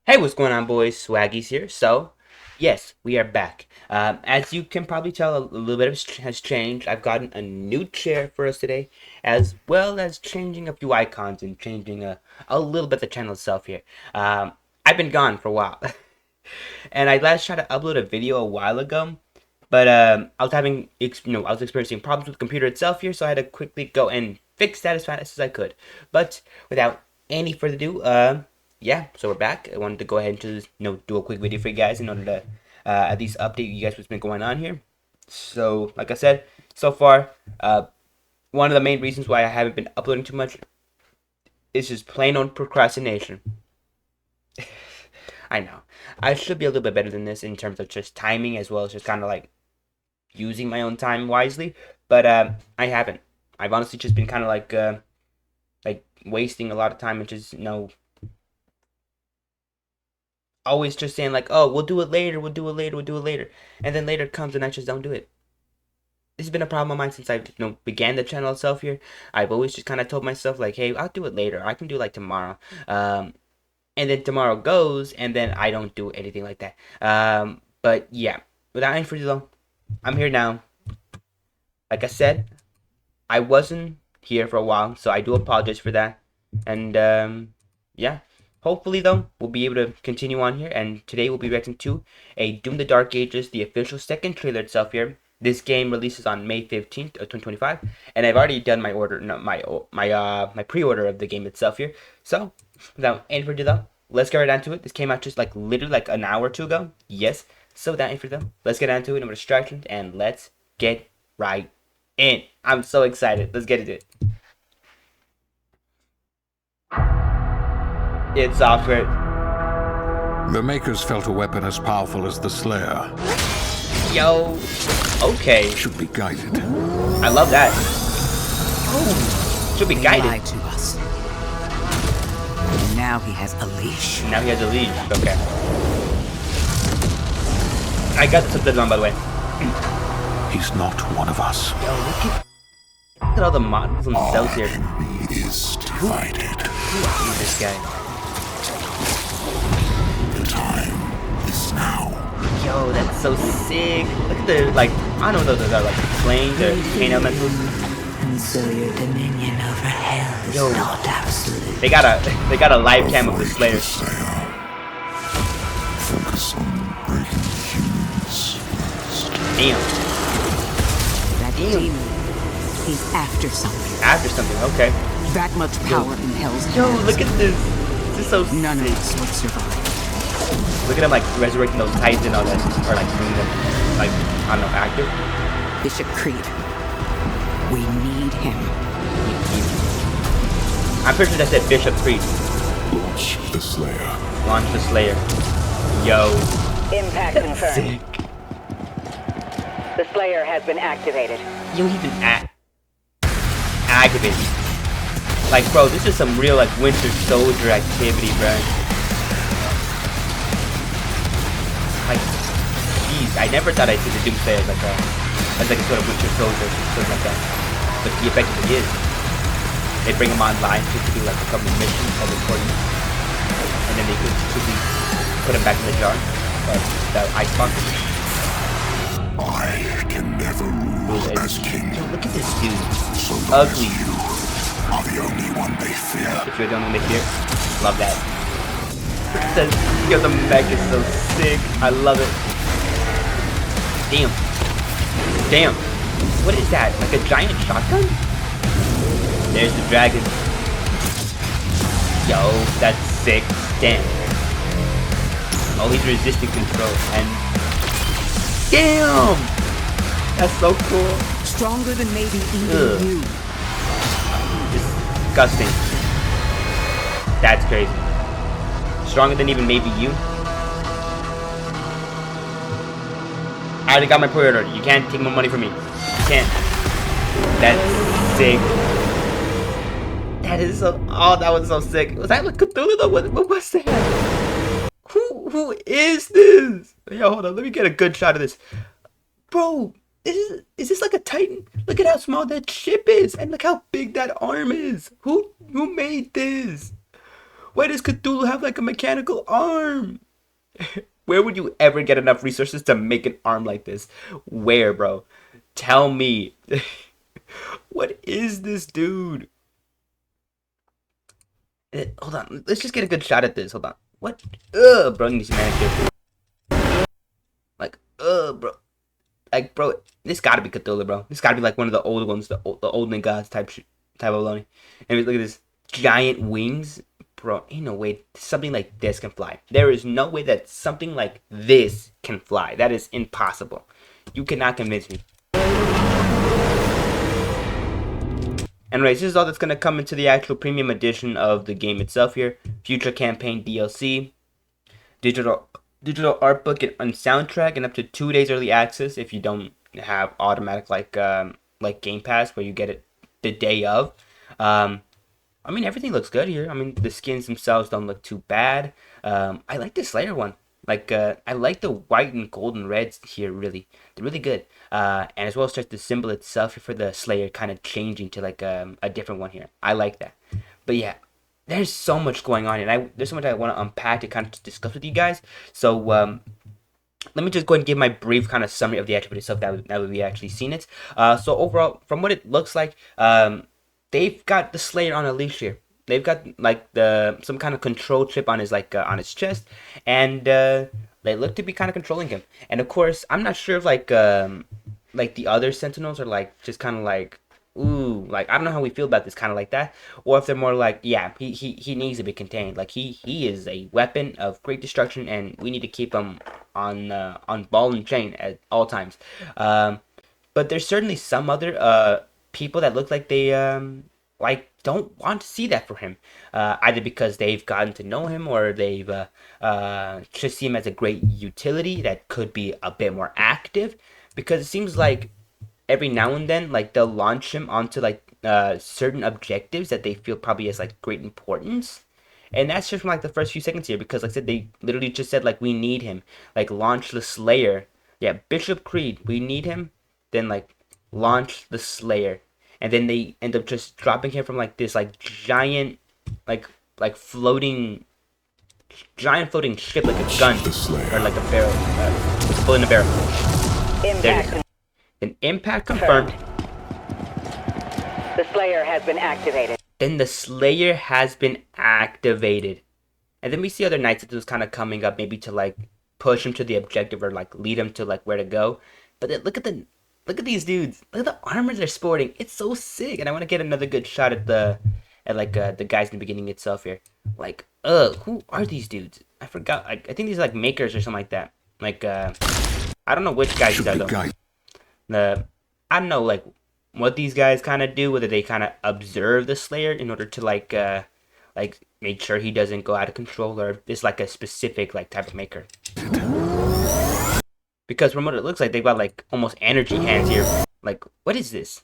Hey, what's going on, boys? Swaggy's here. So, yes, we are back. As you can probably tell, a little bit has changed. I've gotten a new chair for us today, as well as changing a few icons and changing a little bit the channel itself here. I've been gone for a while, and I last tried to upload a video a while ago, but I was having, I was experiencing problems with the computer itself here, so I had to quickly go and fix that as fast as I could. But without any further ado, yeah, so we're back. I wanted to go ahead and just, do a quick video for you guys in order to at least update you guys what's been going on here. So, like I said, so far, one of the main reasons why I haven't been uploading too much is just plain on procrastination. I know. I should be a little bit better than this in terms of just timing as well as just kind of like using my own time wisely, but I haven't. I've honestly just been kind of like wasting a lot of time and just always just saying like, oh, we'll do it later, we'll do it later, we'll do it later, and then later comes and I just don't do it. This has been a problem of mine since I began the channel itself here. I've always just kind of told myself like, hey, I'll do it later. I can do like tomorrow. And then tomorrow goes, and then I don't do anything like that. But yeah, without any further ado, I'm here now. Like I said, I wasn't here for a while, so I do apologize for that. And yeah, hopefully though, we'll be able to continue on here. And today we'll be reacting to a Doom the Dark Ages, the official second trailer itself here. This game releases on May 15th of 2025, and I've already done my order, no, my pre-order of the game itself here. So, without any further ado, let's get right down to it. This came out just like literally like an hour or two ago. Yes. So without any further ado, let's get down to it. No more distractions, and let's get right in. I'm so excited. Let's get into it. It's software. The makers felt a weapon as powerful as the Slayer Yo. Okay. should be guided. I love that. Oh. Should be They guided. lied to us. And now he has a leash. Now he has a lead. Okay. I got the subtitles on, by the way. He's not one of us. Yo, look at all the models themselves here. He is divided. Who is this guy? The time is now. Yo, that's so sick. Look at the, like, I don't know what those are, like, planes or paint elementals. And so your dominion over hell is Yo. not absolute. They got a live cam of the Slayer. Slayer. Focus on breaking humans first. Damn. That Damn. demon, he's after something. After something, okay. That much power in hell's Yo, hands. look at this. This is so None of sick. us would survive. Look at him, like, resurrecting those titans and all that. Or, like, bringing them, like, I don't know, active. Bishop Creed, we need him. I'm pretty sure that said Bishop Creed. Launch the Slayer. Launch the Slayer. Yo. Impact confirmed. Sick. The Slayer has been activated. Yo, he been activated. Like, bro, this is some real, like, Winter Soldier activity, bro. Like, jeez, I never thought I'd see the Doomslayer as like a sort of Winter Soldier, something like that. But he effectively is. They bring him online just to do like a couple of missions of recording, and then they could quickly put him back in the jar, the icebox. I can never rule as king. Yo, look at this dude. So long as Ugly. you are the only one they fear. If you're the only one they fear, love that. Yo, the mech is so sick. I love it. Damn. Damn. What is that? Like a giant shotgun? There's the dragon. Yo, that's sick. Damn. Oh, he's resisting control. And damn! That's so cool. Stronger than maybe even Ugh. you. Disgusting. That's crazy. Stronger than even maybe you. I already got my pre-order. You can't take more money from me. You can't. That's sick. That is so. Oh, that was so sick. Was that like Cthulhu though? What was that? Who is this? Yo, hold on. Let me get a good shot of this. Bro, is this like a Titan? Look at how small that ship is, and look how big that arm is. Who made this? Why does Cthulhu have like a mechanical arm? Where would you ever get enough resources to make an arm like this? Where, bro? Tell me. What is this dude? Hold on. Let's just get a good shot at this. Hold on. What? Ugh, bro. Needs manicure. Like, bro. Like, bro. This gotta be Cthulhu, bro. This gotta be like one of the old ones, the olden gods type of baloney. And look at this giant wings, bro. Ain't no way something like this can fly. There is no way that something like this can fly. That is impossible. You cannot convince me. Anyways, this is all that's going to come into the actual premium edition of the game itself here. Future campaign DLC, digital art book and soundtrack, and up to 2 days early access if you don't have automatic like Game Pass where you get it the day of. I mean, everything looks good here. I mean, the skins themselves don't look too bad. I like the Slayer one. Like, I like the white and gold and reds here, really. They're really good. And as well as just the symbol itself for the Slayer kind of changing to, like, a different one here. I like that. But, yeah, there's so much going on, and there's so much I want to unpack to kind of discuss with you guys. So, let me just go ahead and give my brief kind of summary of the attribute itself now that we actually seen it. So, overall, from what it looks like, they've got the Slayer on a leash here. They've got like some kind of control chip on his on his chest, and they look to be kind of controlling him. And of course, I'm not sure if like the other Sentinels are like just kind of like, ooh, like I don't know how we feel about this kind of like that, or if they're more like, yeah, he needs to be contained. Like he is a weapon of great destruction, and we need to keep him on ball and chain at all times. But there's certainly some other people that look like they like don't want to see that for him, either because they've gotten to know him or they've just see him as a great utility that could be a bit more active, because it seems like every now and then like they'll launch him onto like certain objectives that they feel probably has like great importance. And that's just from like the first few seconds here, because like I said, they literally just said like we need him, like launch the Slayer. Yeah, Bishop Creed, we need him. Then like launch the Slayer, and then they end up just dropping him from like this like giant like floating ship, like a gun or like a barrel, with a bullet in a barrel. Impact. Then impact confirmed. The Slayer has been activated. Then the Slayer has been activated, and then we see other knights that was kind of coming up, maybe to like push him to the objective or like lead him to like where to go. But then look at these dudes. Look at the armor they're sporting. It's so sick. And I want to get another good shot at the guys in the beginning itself here. Like, who are these dudes? I forgot. I think these are like makers or something like that. Like, I don't know which guys these are though. I don't know like what these guys kind of do. Whether they kind of observe the Slayer in order to like make sure he doesn't go out of control, or it's like a specific like type of maker. Because from what it looks like, they've got like almost energy hands here. Like, what is this?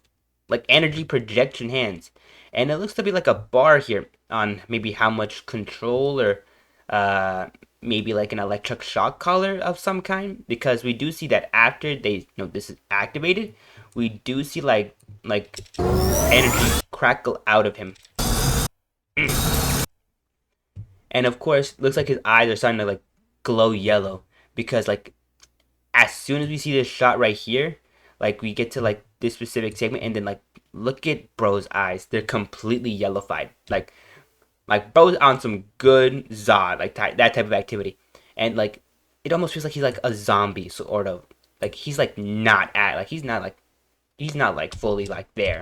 Like energy projection hands. And it looks to be like a bar here on maybe how much control, or maybe like an electric shock collar of some kind. Because we do see that after this is activated, we do see like energy crackle out of him. And of course, looks like his eyes are starting to like glow yellow, because like as soon as we see this shot right here, like we get to like this specific segment, and then like look at bro's eyes. They're completely yellowified. Like bro's on some good Zod, like that type of activity. And like it almost feels like he's like a zombie sort of. Like he's like he's not like fully like there.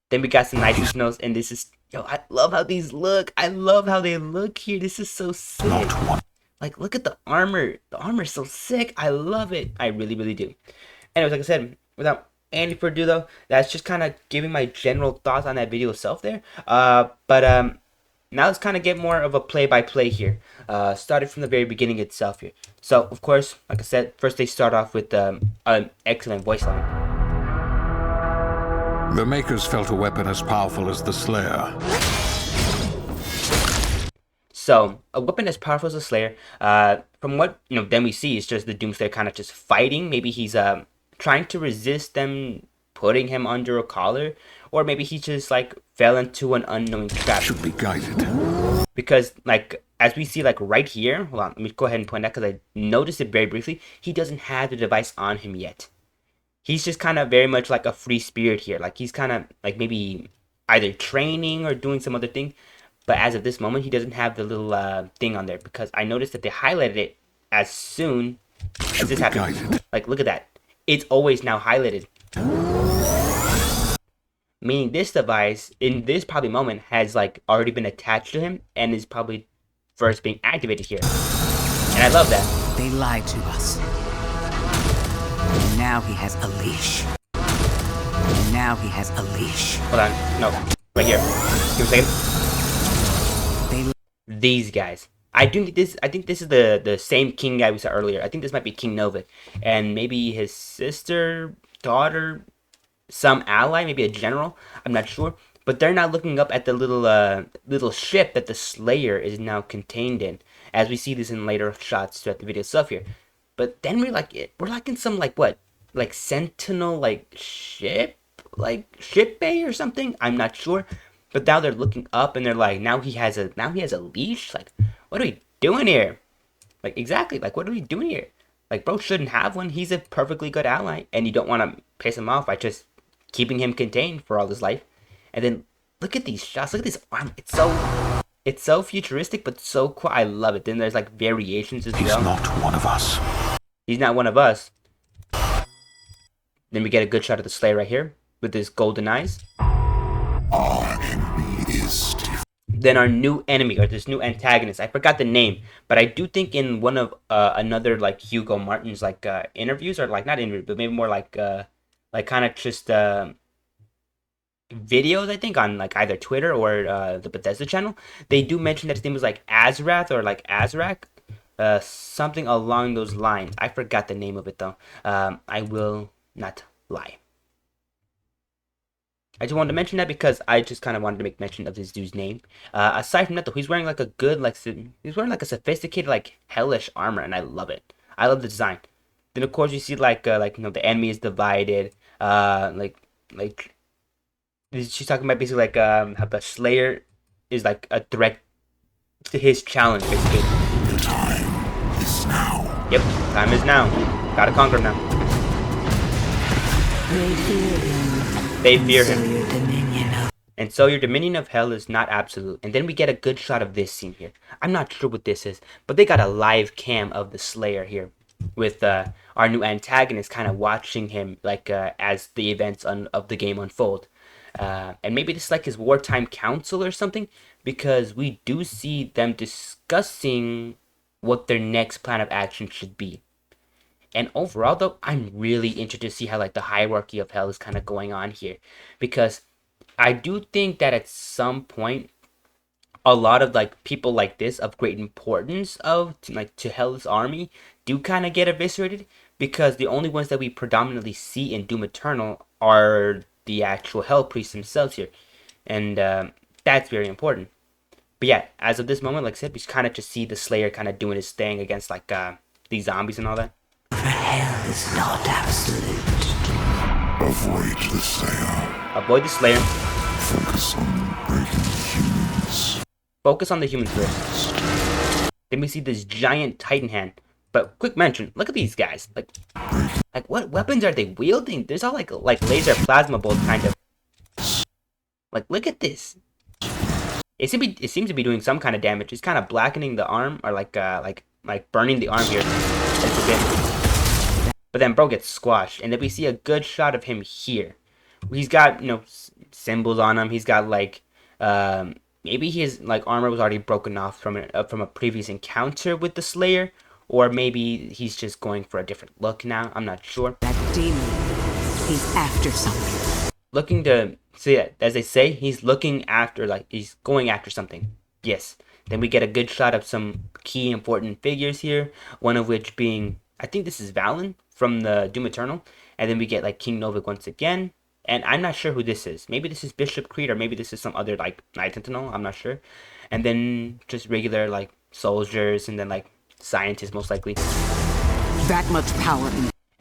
Then we got some nice snows, and this is, yo, I love how these look. I love how they look here. This is so sick. Like, look at the armor. The armor is so sick. I love it. I really, really do. Anyways, like I said, without any further ado, though, that's just kind of giving my general thoughts on that video itself there. But now let's kind of get more of a play-by-play here. Started from the very beginning itself here. So, of course, like I said, first they start off with an excellent voice line. The Makers felt a weapon as powerful as the Slayer. So, a weapon as powerful as a Slayer, from what, then we see is just the Doomslayer kind of just fighting. Maybe he's trying to resist them putting him under a collar, or maybe he just like fell into an unknown trap. Should be guided. Because like as we see like right here, hold on, let me go ahead and point out because I noticed it very briefly. He doesn't have the device on him yet. He's just kind of very much like a free spirit here. Like he's kind of like maybe either training or doing some other thing. But as of this moment, he doesn't have the little thing on there because I noticed that they highlighted it as soon as this happened. Like, look at that. It's always now highlighted. Meaning this device, in this probably moment, has like already been attached to him and is probably first being activated here. And I love that. They lied to us. And now he has a leash. And now he has a leash. Hold on. No. Right here. Give me a second. These guys. I think this is the same king guy we saw earlier. I think this might be King Novik. And maybe his sister, daughter, some ally, maybe a general. I'm not sure. But they're now looking up at the little ship that the Slayer is now contained in. As we see this in later shots throughout the video itself here. But then we're like in some like what? Like Sentinel like ship bay or something? I'm not sure. But now they're looking up and they're like, now he has a leash? Like, what are we doing here? Like, exactly, like, what are we doing here? Like, bro shouldn't have one. He's a perfectly good ally. And you don't want to piss him off by just keeping him contained for all his life. And then, look at these shots. Look at this arm. It's so futuristic, but so cool. I love it. Then there's, like, variations as well. He's not one of us. He's not one of us. Then we get a good shot of the Slayer right here. With his golden eyes. Then our new enemy, or this new antagonist, I forgot the name, but I do think in one of another like Hugo Martin's like interviews, or like not interviews, but maybe more like kind of just videos, I think on like either Twitter or the Bethesda channel, they do mention that his name was like Azrath or like Azrak, something along those lines. I forgot the name of it though. I will not lie. I just wanted to mention that because I just kind of wanted to make mention of this dude's name. Aside from that, though, he's wearing like a good, like, he's wearing like a sophisticated, like, hellish armor, and I love it. I love the design. Then, of course, you see like you know, the enemy is divided. She's talking about basically like how the Slayer is like a threat to his challenge, basically. The time is now. Yep, time is now. Gotta conquer him now. They fear him. And so your dominion of hell is not absolute. And then we get a good shot of this scene here. I'm not sure what this is, but they got a live cam of the Slayer here with our new antagonist kind of watching him like as the events of the game unfold. And maybe this is like his wartime council or something, because we do see them discussing what their next plan of action should be. And overall, though, I'm really interested to see how, like, the hierarchy of hell is kind of going on here. Because I do think that at some point, a lot of, like, people like this of great importance to hell's army do kind of get eviscerated. Because the only ones that we predominantly see in Doom Eternal are the actual hell priests themselves here. And that's very important. But yeah, as of this moment, like I said, we kind of just see the Slayer kind of doing his thing against, like, these zombies and all that. Hell is not absolute. Avoid the Slayer. Avoid the Slayer. Focus on breaking humans. Focus on the humans first. Then we see this giant Titan hand. But quick mention, look at these guys. Like what weapons are they wielding? There's all like laser plasma bolts kind of. Like look at this. It seems to be doing some kind of damage. It's kind of blackening the arm, or like burning the arm here. That's a bit. But then bro gets squashed, and then we see a good shot of him here. He's got, you know, symbols on him. He's got like maybe his like armor was already broken off from a previous encounter with the Slayer, or maybe he's just going for a different look now. I'm not sure. That demon, he's after something. Looking to see it, as they say, he's looking after, like he's going after something. Yes. Then we get a good shot of some key important figures here. One of which being, I think this is Valen from the Doom Eternal. And then we get like King Novik once again. And I'm not sure who this is. Maybe this is Bishop Creed, or maybe this is some other like Knight Sentinel. I'm not sure. And then just regular like soldiers, and then like scientists most likely. That much power.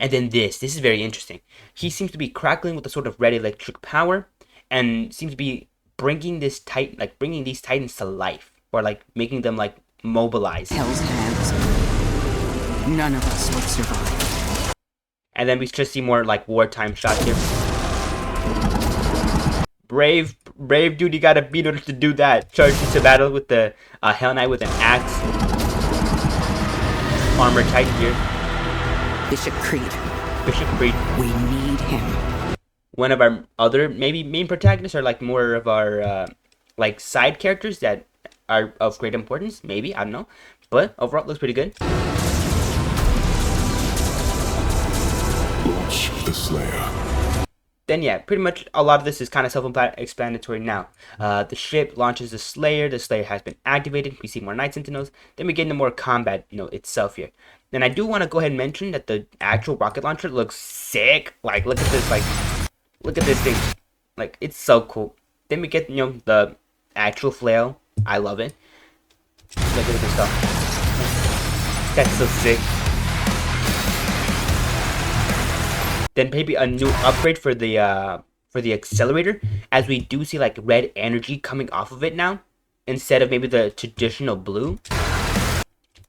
And then this is very interesting. He seems to be crackling with a sort of red electric power, and seems to be bringing this bringing these titans to life, or like making them like mobilize. Hell's hands. None of us would survive. And then we just see more like wartime shots here. Brave dude, you gotta beat order to do that. Charges into battle with the Hell Knight with an axe. Armor Titan here. Bishop Creed. Bishop Creed. We need him. One of our other maybe main protagonists, or like more of our like side characters that are of great importance. Maybe, I don't know. But overall, it looks pretty good. Launch the Slayer. Then yeah, pretty much a lot of this is kind of self-explanatory now. The ship launches the Slayer has been activated, we see more Night Sentinels, then we get into more combat, itself here. Then I do want to go ahead and mention that the actual rocket launcher looks sick. Like, look at this, look at this thing. Like, it's so cool. Then we get, the actual flail. I love it. Look at this stuff. That's so sick. Then maybe a new upgrade for the accelerator, as we do see like red energy coming off of it now, instead of maybe the traditional blue.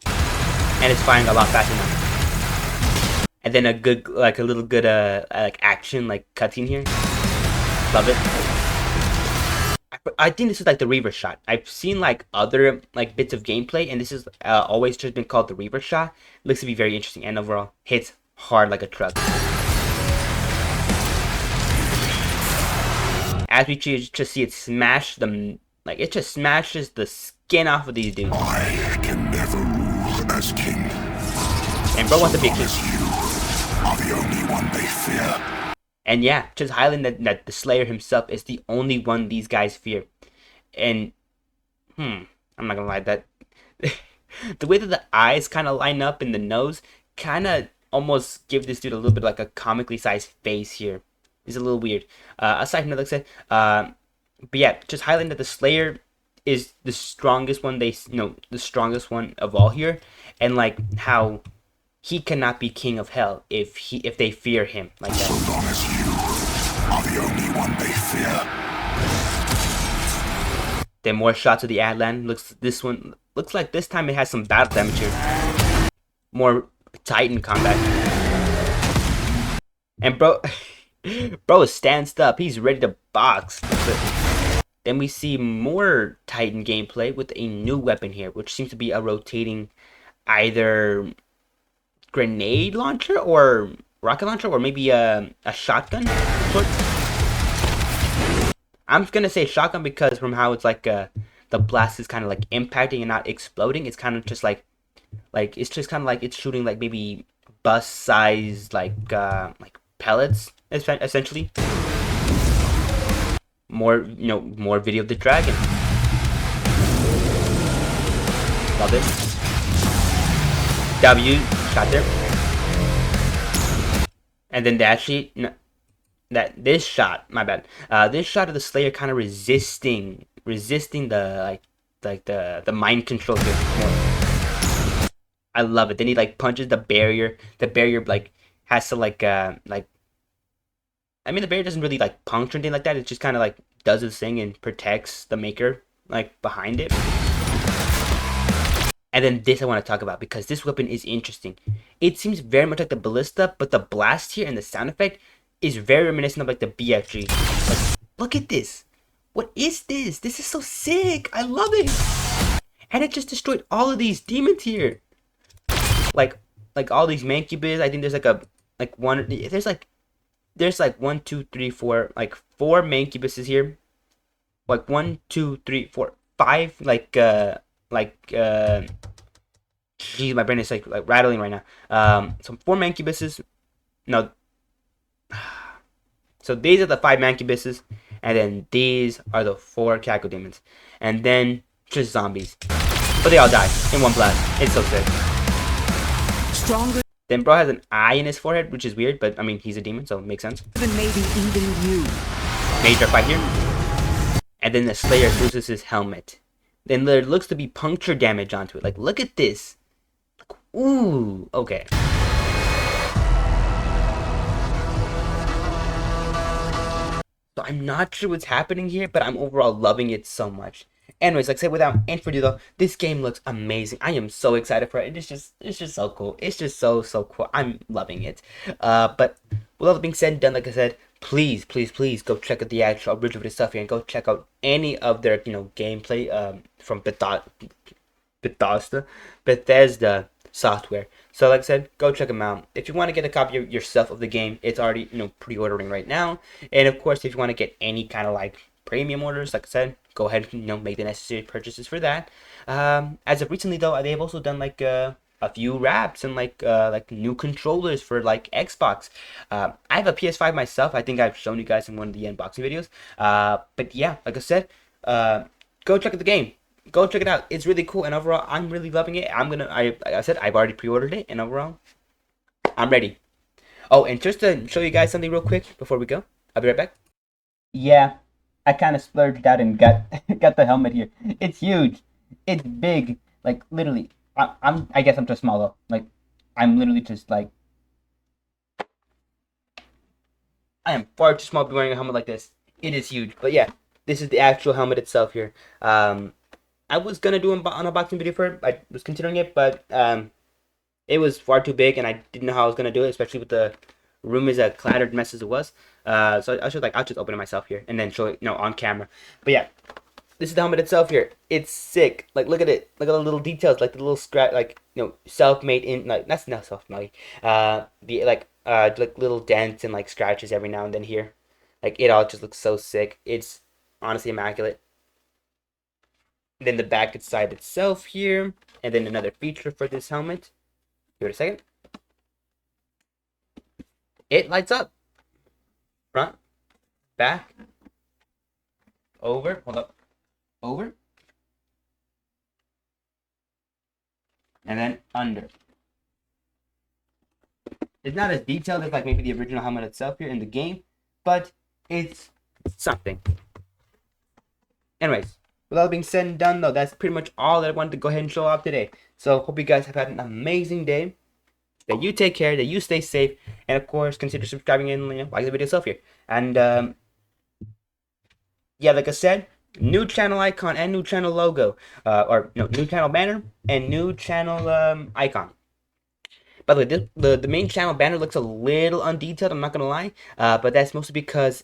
And it's firing a lot faster now. And then a little good action cutscene here. Love it. I think this is like the reverse shot. I've seen like other bits of gameplay, and this is always just been called the reverse shot. Looks to be very interesting, and overall hits hard like a truck. As we just see it smash them, it just smashes the skin off of these dudes. I can never rule as king. And bro wants to be a king. You are the only one they fear. And yeah, just highlighting that the Slayer himself is the only one these guys fear. And I'm not gonna lie, that the way that the eyes kind of line up in the nose kind of almost give this dude a little bit like a comically sized face here. It's a little weird. Aside from that, like I said, but yeah, just highlighting that the Slayer is the strongest one. The strongest one of all here, and like how he cannot be king of hell if they fear him like that. So long as you are the only one they fear. Then more shots of the Atlan. Looks like this time it has some battle damage here. More Titan combat. And bro stands up. He's ready to box. Then we see more Titan gameplay with a new weapon here, which seems to be a rotating either grenade launcher or rocket launcher, or maybe a shotgun. I'm gonna say shotgun because from how it's like the blast is kind of like impacting and not exploding. It's kind of just like it's shooting like maybe bus size like pellets essentially. More video of the dragon. Love it. W shot there. And then this shot of the Slayer kind of resisting the the mind control here more. I love it. Then he punches the barrier. The barrier has to I mean, the barrier doesn't really puncture anything like that. It just kind of does its thing and protects the maker behind it. And then this I want to talk about because this weapon is interesting. It seems very much like the ballista, but the blast here and the sound effect is very reminiscent of the BFG. Look at this. What is this? This is so sick. I love it. And it just destroyed all of these demons here. Like all these mancubus. I think there's there's 1, 2, 3, 4, 4 mancubuses here. 1, 2, 3, 4, 5. Geez, my brain is rattling right now. So 4 mancubuses. No. So these are the 5 mancubuses, and then these are the 4 cacodemons, and then just zombies. But they all die in one blast. It's so sick. Stronger Then bro has an eye in his forehead, which is weird, but I mean he's a demon, so it makes sense. than maybe even you. Major fight here. And then the Slayer loses his helmet. Then there looks to be puncture damage onto it. Look at this. Ooh, okay. So I'm not sure what's happening here, but I'm overall loving it so much. Anyways, like I said, without any further ado, this game looks amazing. I am so excited for it. It's just so cool. It's just so cool. I'm loving it. But with all that being said and done, like I said, please go check out the actual original stuff here and go check out any of their gameplay from Bethesda software. So like I said, go check them out. If you want to get a copy yourself of the game, it's already pre-ordering right now. And of course, if you want to get any kind of like premium orders, like I said, go ahead and make the necessary purchases for that. As of recently though, they've also done like a few wraps and like new controllers for like Xbox. I have a PS5 myself. I think I've shown you guys in one of the unboxing videos. But yeah, like I said, go check out the game. Go check it out. It's really cool, and overall, I'm really loving it. Like I said, I've already pre-ordered it, and overall, I'm ready. Oh, and just to show you guys something real quick before we go, I'll be right back. Yeah, I kind of splurged out and got got the helmet here. It's huge. It's big. Like literally, I guess I'm too small though. Like, I'm literally just like, I am far too small to be wearing a helmet like this. It is huge, but yeah, this is the actual helmet itself here. I was gonna do an unboxing video for it. I was considering it, but it was far too big, and I didn't know how I was gonna do it, especially with the room is a clattered mess as it was. So I'll just open it myself here and then show it, on camera. But yeah, this is the helmet itself here. It's sick. Like, look at it. Look at the little details, like the little scratch, like self-made in, like that's not self-made. The like little dents and like scratches every now and then here. Like, it all just looks so sick. It's honestly immaculate. Then the back side itself here, and then another feature for this helmet. Give it a second. It lights up. Front, back, over, hold up, over, and then under. It's not as detailed as like maybe the original helmet itself here in the game, but it's something. Anyways, with all being said and done, though, that's pretty much all that I wanted to go ahead and show off today. So, hope you guys have had an amazing day. That you take care, that you stay safe, and of course, consider subscribing and liking the video itself here. And yeah, like I said, new channel icon and new channel logo, or no, new channel banner and new channel icon. By the way, the main channel banner looks a little undetailed. I'm not gonna lie, but that's mostly because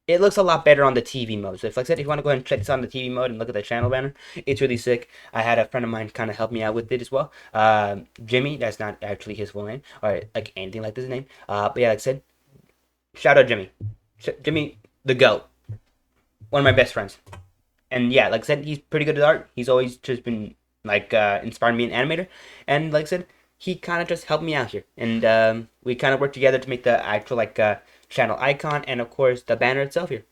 it looks a lot better on the TV mode. So, like I said, if you want to go ahead and check this on the TV mode and look at the channel banner, it's really sick. I had a friend of mine kind of help me out with it as well. Jimmy, that's not actually his full name, or like anything like this name. But yeah, like I said, shout out Jimmy. Jimmy, the GOAT. One of my best friends. And yeah, like I said, he's pretty good at art. He's always just been, like, inspiring me an animator. And like I said, he kind of just helped me out here. And we kind of worked together to make the actual, like, channel icon and of course the banner itself here.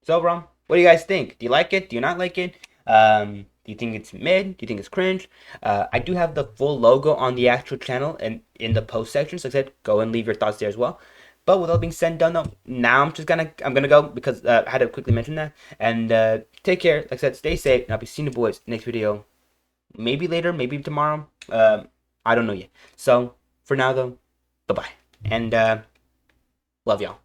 So overall, what do you guys think? Do you like it? Do you not like it? Do you think it's mid? Do you think it's cringe? I do have the full logo on the actual channel and in the post section, so like I said, go and leave your thoughts there as well. But with all being said and done though, now I'm gonna go because I had to quickly mention that. And take care, like I said, stay safe, and I'll be seeing you boys next video. Maybe later, maybe tomorrow. I don't know yet. So for now though, bye bye. And love y'all.